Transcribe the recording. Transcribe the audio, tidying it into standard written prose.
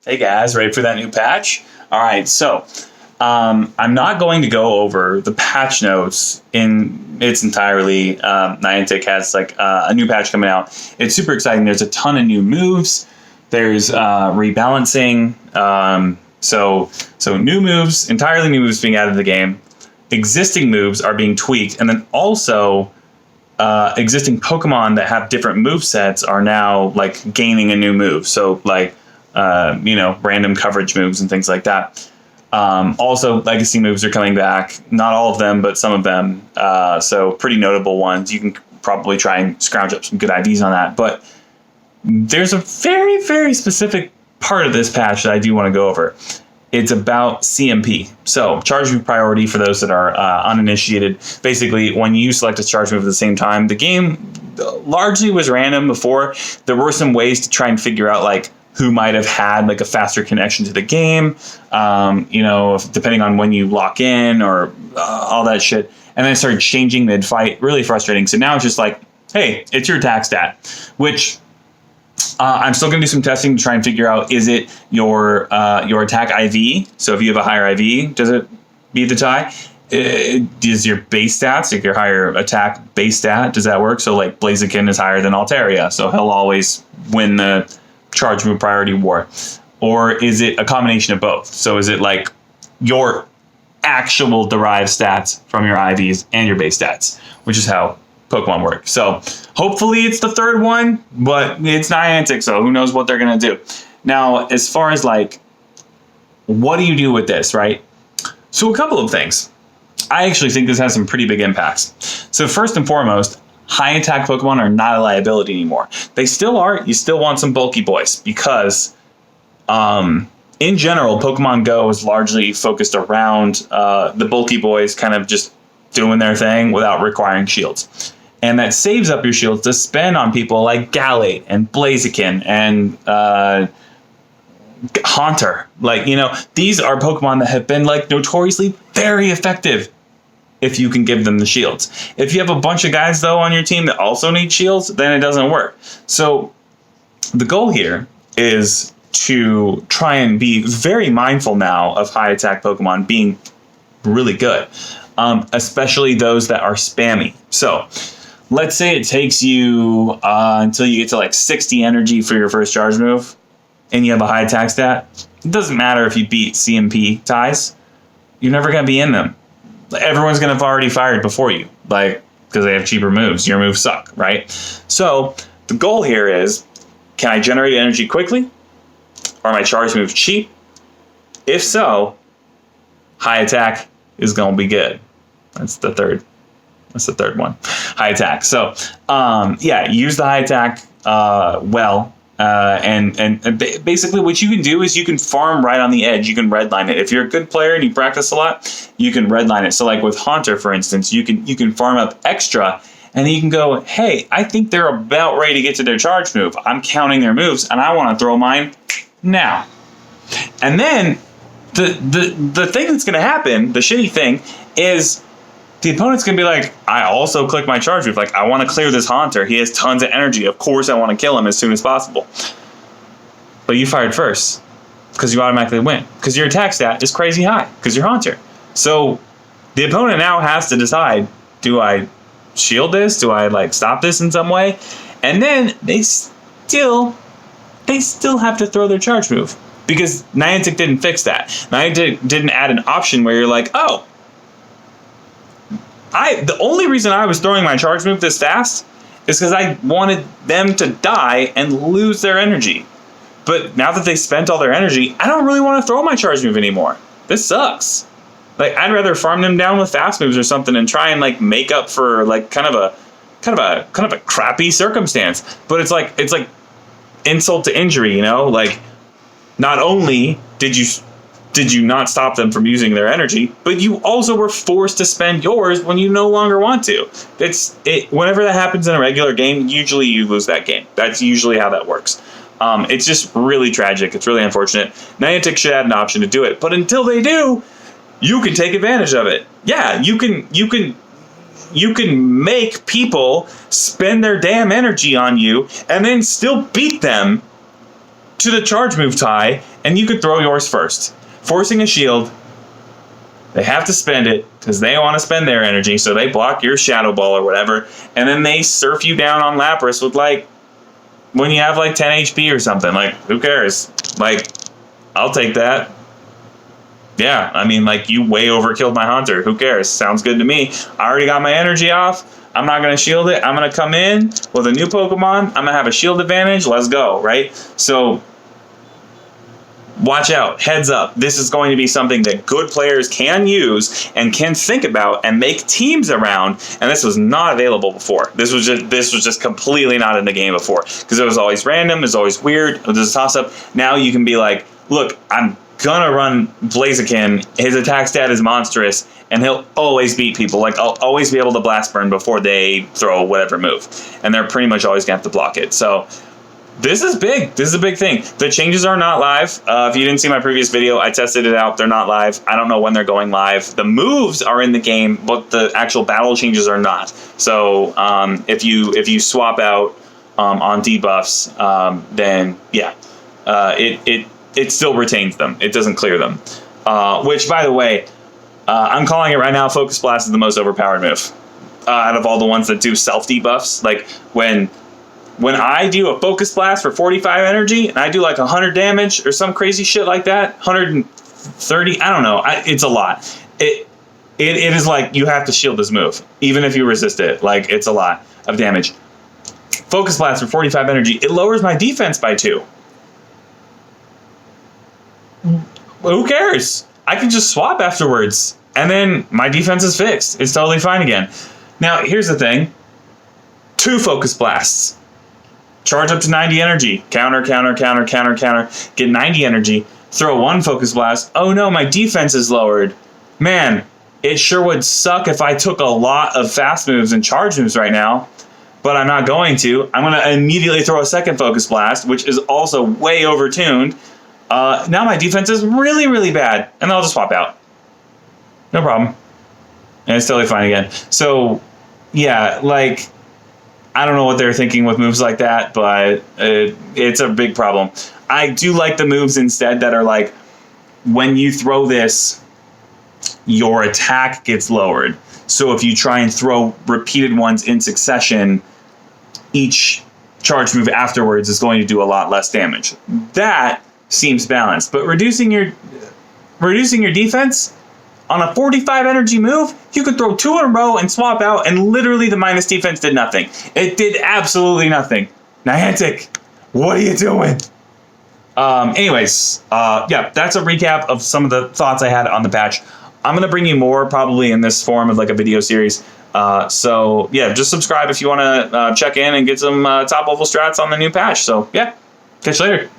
Hey guys, ready for that new patch? All right, so I'm not going to go over the patch notes in its entirety. Niantic has like a new patch coming out. It's super exciting. There's a ton of new moves. There's rebalancing. So new moves, entirely new moves being added to the game. Existing moves are being tweaked, and then also existing Pokemon that have different move sets are now like gaining a new move. So like random coverage moves and things like that. Also, legacy moves are coming back. Not all of them, but some of them. So pretty notable ones. You can probably try and scrounge up some good IVs on that. But there's a very, very specific part of this patch that I do want to go over. It's about CMP. So charge move priority for those that are uninitiated. Basically, when you select a charge move at the same time, the game largely was random before. There were some ways to try and figure out like who might have had like a faster connection to the game, depending on when you lock in or all that shit. And then it started changing mid-fight, really frustrating. So now it's just like, hey, it's your attack stat, which I'm still going to do some testing to try and figure out, is it your attack IV? So if you have a higher IV, does it beat the tie? Is your base stats, like your higher attack base stat, does that work? So like Blaziken is higher than Altaria, so he'll always win the charge move priority war. Or is it a combination of both? So is it like your actual derived stats from your IVs and your base stats, which is how Pokemon work. So hopefully it's the third one, but it's Niantic, so who knows what they're going to do. Now, as far as like, what do you do with this, right? So a couple of things. I actually think this has some pretty big impacts. So first and foremost, high attack Pokemon are not a liability anymore. They still are. You still want some bulky boys because in general, Pokemon Go is largely focused around the bulky boys kind of just doing their thing without requiring shields. And that saves up your shields to spend on people like Galate and Blaziken and Haunter. Like, these are Pokemon that have been like notoriously very effective if you can give them the shields. If you have a bunch of guys, though, on your team that also need shields, then it doesn't work. So the goal here is to try and be very mindful now of high attack Pokemon being really good, especially those that are spammy. So let's say it takes you until you get to like 60 energy for your first charge move, and you have a high attack stat. It doesn't matter if you beat CMP ties. You're never going to be in them. Everyone's going to have already fired before you, like, because they have cheaper moves. Your moves suck, right? So the goal here is, can I generate energy quickly? Are my charge moves cheap? If so, high attack is going to be good. That's the third one. High attack. So, use the high attack well. And basically what you can do is you can farm right on the edge. You can redline it. If you're a good player and you practice a lot, you can redline it. So like with Haunter, for instance, you can farm up extra, and then you can go, hey, I think they're about ready to get to their charge move. I'm counting their moves, and I want to throw mine now. And then the thing that's going to happen, the shitty thing, is the opponent's going to be like, I also click my charge move. Like, I want to clear this Haunter. He has tons of energy. Of course I want to kill him as soon as possible. But you fired first because you automatically win. Because your attack stat is crazy high because you're Haunter. So the opponent now has to decide, do I shield this? Do I, like, stop this in some way? And then they still have to throw their charge move because Niantic didn't fix that. Niantic didn't add an option where you're like, oh, the only reason I was throwing my charge move this fast is because I wanted them to die and lose their energy. But now that they spent all their energy, I don't really want to throw my charge move anymore. This sucks. Like, I'd rather farm them down with fast moves or something and try and like make up for like kind of a crappy circumstance. But it's like insult to injury, Like, not only did you not stop them from using their energy, but you also were forced to spend yours when you no longer want to. Whenever that happens in a regular game, usually you lose that game. That's usually how that works. It's just really tragic. It's really unfortunate. Niantic should add an option to do it, but until they do, you can take advantage of it. Yeah, you can make people spend their damn energy on you and then still beat them to the charge move tie and you could throw yours first. Forcing a shield, they have to spend it because they want to spend their energy, so they block your Shadow Ball or whatever, and then they surf you down on Lapras with like, when you have like 10 HP or something. Like, who cares? Like, I'll take that. Yeah, I mean, like, you way overkilled my Haunter. Who cares? Sounds good to me. I already got my energy off. I'm not going to shield it. I'm going to come in with a new Pokemon. I'm going to have a shield advantage. Let's go, right? So, watch out. Heads up. This is going to be something that good players can use and can think about and make teams around. And this was not available before. This was just completely not in the game before. Because it was always random. It was always weird. It was a toss-up. Now you can be like, look, I'm gonna run Blaziken. His attack stat is monstrous, and he'll always beat people. Like, I'll always be able to Blast Burn before they throw whatever move, and they're pretty much always gonna have to block it. So this is big. This is a big thing. The changes are not live. If you didn't see my previous video, I tested it out. They're not live. I don't know when they're going live. The moves are in the game, but the actual battle changes are not. So if you swap out on debuffs, then yeah, it still retains them. It doesn't clear them. Which, by the way, I'm calling it right now, Focus Blast is the most overpowered move. Out of all the ones that do self-debuffs. Like, when I do a Focus Blast for 45 energy, and I do like 100 damage, or some crazy shit like that, 130, I don't know, it's a lot. It is like, you have to shield this move, even if you resist it. Like, it's a lot of damage. Focus Blast for 45 energy, it lowers my defense by 2. Who cares? I can just swap afterwards, and then my defense is fixed. It's totally fine again. Now, here's the thing. 2 Focus Blasts. Charge up to 90 energy. Counter, counter, counter, counter, counter. Get 90 energy. Throw 1 Focus Blast. Oh no, my defense is lowered. Man, it sure would suck if I took a lot of fast moves and charge moves right now, but I'm not going to. I'm going to immediately throw a 2nd Focus Blast, which is also way overtuned. Now my defense is really, really bad, and I'll just swap out. No problem. And it's totally fine again. So, yeah, like, I don't know what they're thinking with moves like that, but it's a big problem. I do like the moves instead that are like, when you throw this, your attack gets lowered. So if you try and throw repeated ones in succession, each charge move afterwards is going to do a lot less damage. That seems balanced, but reducing your defense on a 45 energy move, you could throw 2 in a row and swap out, and literally the minus defense did nothing. It did absolutely nothing. Niantic, what are you doing? Anyways, yeah, that's a recap of some of the thoughts I had on the patch. I'm gonna bring you more probably in this form of like a video series. So yeah, just subscribe if you want to check in and get some top level strats on the new patch. So yeah, catch you later.